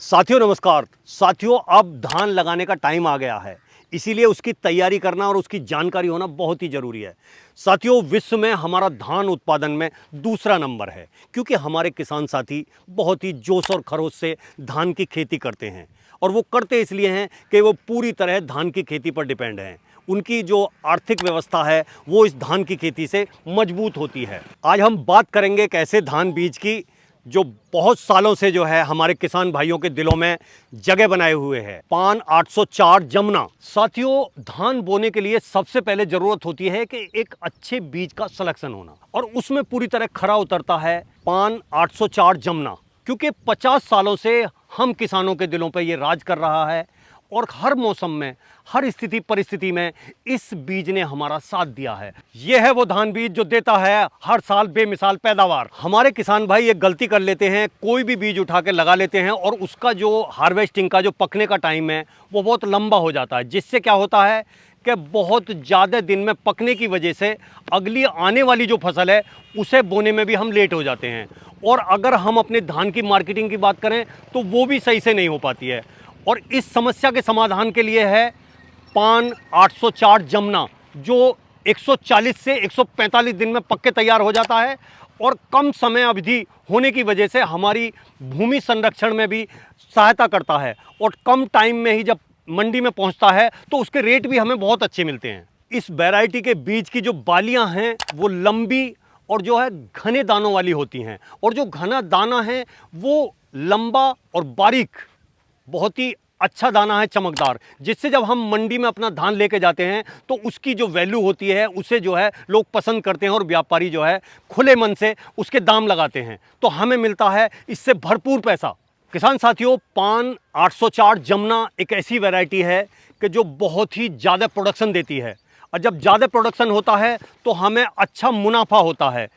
साथियों नमस्कार। साथियों अब धान लगाने का टाइम आ गया है, इसीलिए उसकी तैयारी करना और उसकी जानकारी होना बहुत ही जरूरी है। साथियों विश्व में हमारा धान उत्पादन में दूसरा नंबर है, क्योंकि हमारे किसान साथी बहुत ही जोश और खरोश से धान की खेती करते हैं। और वो करते इसलिए हैं कि वो पूरी तरह धान की खेती पर डिपेंड हैं। उनकी जो आर्थिक व्यवस्था है वो इस धान की खेती से मजबूत होती है। आज हम बात करेंगे एक ऐसे धान बीज की जो बहुत सालों से जो है हमारे किसान भाइयों के दिलों में जगह बनाए हुए है। पान 804 जमुना। साथियों धान बोने के लिए सबसे पहले जरूरत होती है कि एक अच्छे बीज का सिलेक्शन होना, और उसमें पूरी तरह खरा उतरता है पान 804 जमुना, क्योंकि 50 सालों से हम किसानों के दिलों पर यह राज कर रहा है और हर मौसम में हर स्थिति परिस्थिति में इस बीज ने हमारा साथ दिया है। यह है वो धान बीज जो देता है हर साल बेमिसाल पैदावार। हमारे किसान भाई एक गलती कर लेते हैं, कोई भी बीज उठा के लगा लेते हैं और उसका जो हार्वेस्टिंग का जो पकने का टाइम है वो बहुत लंबा हो जाता है, जिससे क्या होता है कि बहुत ज़्यादा दिन में पकने की वजह से अगली आने वाली जो फसल है उसे बोने में भी हम लेट हो जाते हैं। और अगर हम अपने धान की मार्केटिंग की बात करें तो वो भी सही से नहीं हो पाती है। और इस समस्या के समाधान के लिए है पान 804 जमुना, जो 140 से 145 दिन में पक के तैयार हो जाता है और कम समय अवधि होने की वजह से हमारी भूमि संरक्षण में भी सहायता करता है। और कम टाइम में ही जब मंडी में पहुंचता है तो उसके रेट भी हमें बहुत अच्छे मिलते हैं। इस वैरायटी के बीज की जो बालियां हैं वो लंबी और जो है घने दानों वाली होती हैं, और जो घना दाना है वो लंबा और बारीक, बहुत ही अच्छा दाना है, चमकदार, जिससे जब हम मंडी में अपना धान लेके जाते हैं तो उसकी जो वैल्यू होती है उसे जो है लोग पसंद करते हैं और व्यापारी जो है खुले मन से उसके दाम लगाते हैं, तो हमें मिलता है इससे भरपूर पैसा। किसान साथियों पान 804 जमुना एक ऐसी वैरायटी है कि जो बहुत ही ज़्यादा प्रोडक्शन देती है, और जब ज़्यादा प्रोडक्शन होता है तो हमें अच्छा मुनाफा होता है।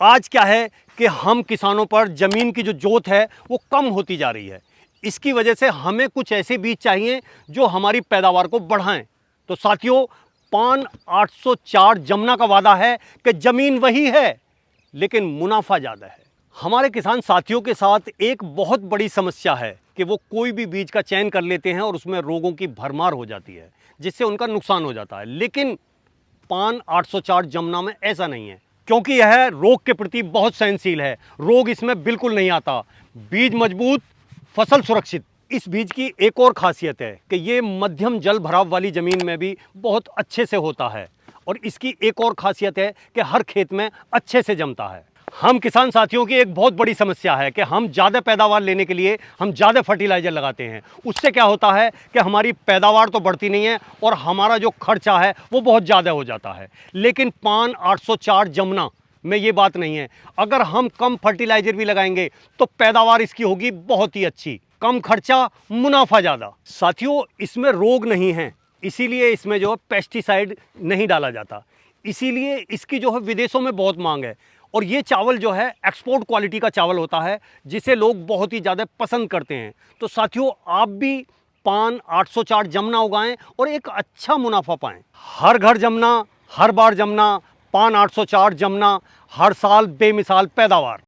आज क्या है कि हम किसानों पर ज़मीन की जो जोत है वो कम होती जा रही है, इसकी वजह से हमें कुछ ऐसे बीज चाहिए जो हमारी पैदावार को बढ़ाएं। तो साथियों पान 804 जमुना का वादा है कि ज़मीन वही है लेकिन मुनाफा ज़्यादा है। हमारे किसान साथियों के साथ एक बहुत बड़ी समस्या है कि वो कोई भी बीज का चयन कर लेते हैं और उसमें रोगों की भरमार हो जाती है, जिससे उनका नुकसान हो जाता है। लेकिन पान 804 जमुना में ऐसा नहीं है, क्योंकि यह रोग के प्रति बहुत सहनशील है। रोग इसमें बिल्कुल नहीं आता। बीज मजबूत, फसल सुरक्षित। इस बीज की एक और खासियत है कि ये मध्यम जल भराव वाली ज़मीन में भी बहुत अच्छे से होता है, और इसकी एक और खासियत है कि हर खेत में अच्छे से जमता है। हम किसान साथियों की एक बहुत बड़ी समस्या है कि हम ज़्यादा पैदावार लेने के लिए हम ज़्यादा फर्टिलाइज़र लगाते हैं। उससे क्या होता है कि हमारी पैदावार तो बढ़ती नहीं है और हमारा जो खर्चा है वो बहुत ज़्यादा हो जाता है। लेकिन पान 804 जमुना में ये बात नहीं है। अगर हम कम फर्टिलाइज़र भी लगाएंगे तो पैदावार इसकी होगी बहुत ही अच्छी, कम खर्चा, मुनाफा ज़्यादा। साथियों इसमें रोग नहीं है, इसीलिए इसमें जो है पेस्टिसाइड नहीं डाला जाता, इसीलिए इसकी जो है विदेशों में बहुत मांग है। और ये चावल जो है एक्सपोर्ट क्वालिटी का चावल होता है, जिसे लोग बहुत ही ज़्यादा पसंद करते हैं। तो साथियों आप भी पान 804 जमुना उगाएं और एक अच्छा मुनाफा पाएं। हर घर जमुना, हर बार जमुना, पान 804 जमुना, हर साल बेमिसाल पैदावार।